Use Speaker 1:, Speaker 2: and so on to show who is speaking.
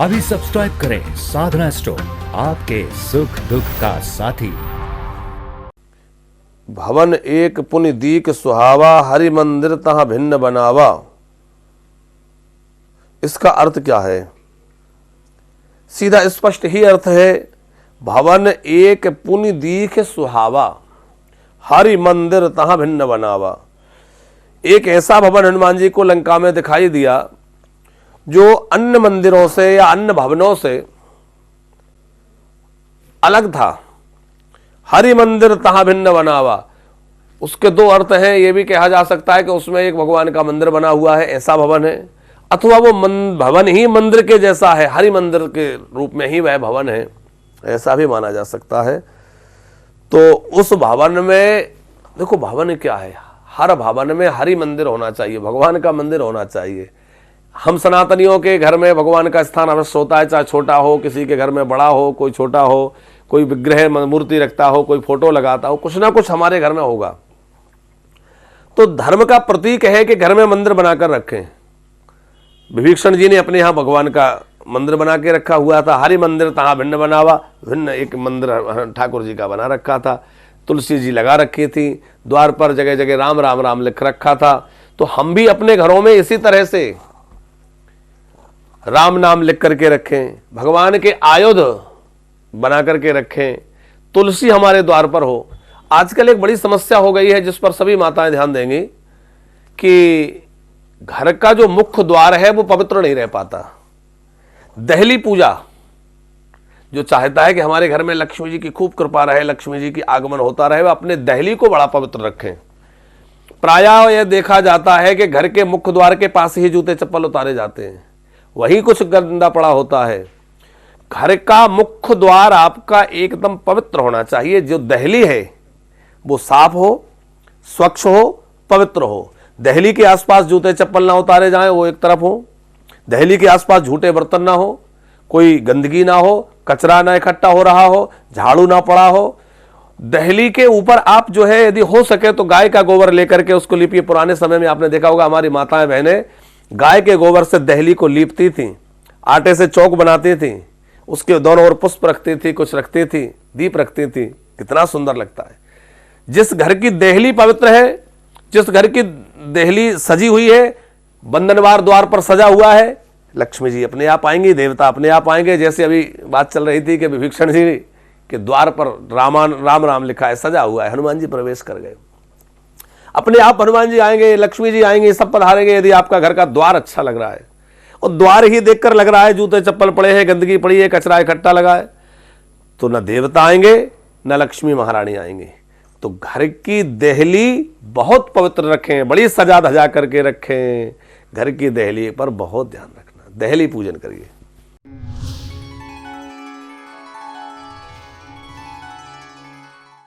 Speaker 1: अभी सब्सक्राइब करें साधना स्टोर, आपके सुख दुख का साथी।
Speaker 2: भवन एक पुनि दीक सुहावा, हरि मंदिर तहाँ भिन्न बनावा। इसका अर्थ क्या है? सीधा स्पष्ट ही अर्थ है, भवन एक पुनि दीख सुहावा, हरि मंदिर तहाँ भिन्न बनावा। एक ऐसा भवन हनुमान जी को लंका में दिखाई दिया जो अन्य मंदिरों से या अन्य भवनों से अलग था। हरि मंदिर तहाँ भिन्न बनावा, उसके दो अर्थ हैं। यह भी कहा जा सकता है कि उसमें एक भगवान का मंदिर बना हुआ है, ऐसा भवन है, अथवा वो भवन ही मंदिर के जैसा है, हरि मंदिर के रूप में ही वह भवन है, ऐसा भी माना जा सकता है। तो उस भवन में देखो, भवन क्या है? हर भवन में हरि मंदिर होना चाहिए, भगवान का मंदिर होना चाहिए। हम सनातनियों के घर में भगवान का स्थान अवश्य होता है, चाहे छोटा हो, किसी के घर में बड़ा हो, कोई छोटा हो, कोई विग्रह मूर्ति रखता हो, कोई फोटो लगाता हो, कुछ ना कुछ हमारे घर में होगा। तो धर्म का प्रतीक है कि घर में मंदिर बनाकर रखें। विभीषण जी ने अपने यहाँ भगवान का मंदिर बना के रखा हुआ था। हरि मंदिर तहाँ भिन्न बनावा, भिन्न एक मंदिर ठाकुर जी का बना रखा था। तुलसी जी लगा रखी थी, द्वार पर जगह जगह राम राम राम लिख रखा था। तो हम भी अपने घरों में इसी तरह से राम नाम लिख करके रखें, भगवान के आयुध बना करके रखें, तुलसी हमारे द्वार पर हो। आजकल एक बड़ी समस्या हो गई है जिस पर सभी माताएं ध्यान देंगी कि घर का जो मुख्य द्वार है वो पवित्र नहीं रह पाता। दहली पूजा जो चाहता है कि हमारे घर में लक्ष्मी जी की खूब कृपा रहे, लक्ष्मी जी की आगमन होता रहे, वह अपने दहली को बड़ा पवित्र रखें। प्रायः यह देखा जाता है कि घर के मुख्य द्वार के पास ही जूते चप्पल उतारे जाते हैं, वही कुछ गंदा पड़ा होता है। घर का मुख्य द्वार आपका एकदम पवित्र होना चाहिए। जो दहली है वो साफ हो, स्वच्छ हो, पवित्र हो। दहली के आसपास जूते चप्पल ना उतारे जाएं, वो एक तरफ हो। दहली के आसपास झूठे बर्तन ना हो, कोई गंदगी ना हो, कचरा ना इकट्ठा हो रहा हो, झाड़ू ना पड़ा हो। दहली के ऊपर आप जो है यदि हो सके तो गाय का गोबर लेकर के उसको लीपिए। पुराने समय में आपने देखा होगा हमारी माताएं बहनें गाय के गोबर से दहली को लीपती थी, आटे से चौक बनाती थी, उसके दोनों ओर पुष्प रखती थी, कुछ रखती थी, दीप रखती थी। कितना सुंदर लगता है। जिस घर की दहली पवित्र है, जिस घर की दहली सजी हुई है, बंधनवार द्वार पर सजा हुआ है, लक्ष्मी जी अपने आप आएंगी, देवता अपने आप आएंगे। जैसे अभी बात चल रही थी कि विभीषण जी के द्वार पर राम राम लिखा है, सजा हुआ है, हनुमान जी प्रवेश कर गए, अपने आप हनुमान जी आएंगे, लक्ष्मी जी आएंगे, सब पधारेंगे। यदि आपका घर का द्वार अच्छा लग रहा है और द्वार ही देखकर लग रहा है जूते चप्पल पड़े हैं, गंदगी पड़ी है, कचरा इकट्ठा लगा है, तो न देवता आएंगे न लक्ष्मी महारानी आएंगे। तो घर की दहली बहुत पवित्र रखें, बड़ी सजा धजा करके रखें। घर की दहली पर बहुत ध्यान रखना, दहली पूजन करिए।